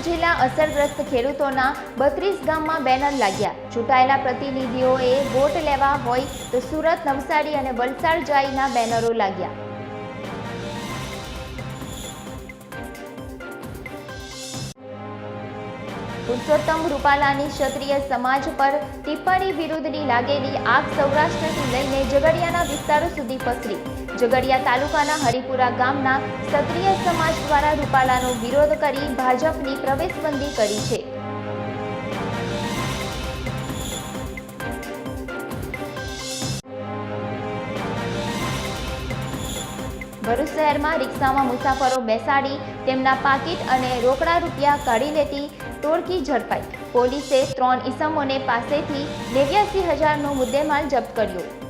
જિલ્લા અસરગ્રસ્ત ખેડૂતોના 32 ગામમાં બેનર લાગ્યા। ચૂંટાયેલા પ્રતિનિધિઓએ વોટ લેવા હોય તો સુરત, નવસારી અને વલસાડ જાયના બેનરો લાગ્યા। પુરુષોત્તમ રૂપાલાની ક્ષત્રિય સમાજ પર ટિપ્પણી વિરુદ્ધની લાગેલી આગ સૌરાષ્ટ્રથી લઈને ઝઘડિયાના વિસ્તારો સુધી પસરી। ઝઘડિયા તાલુકાના હરિપુરા ગામના ક્ષત્રિય સમાજ દ્વારા રૂપાલાનો વિરોધ કરી ભાજપની પ્રવેશબંધી કરી છે। ભરૂચ શહેરમાં રિક્ષામાં મુસાફરો બેસાડી તેમના પાકીટ અને રોકડા રૂપિયા કાઢી લેતી ટોળકી ઝડપાઈ। પોલીસે 3 ઈસમોને પાસેથી 89,000નો મુદ્દેમાલ જપ્ત કર્યો।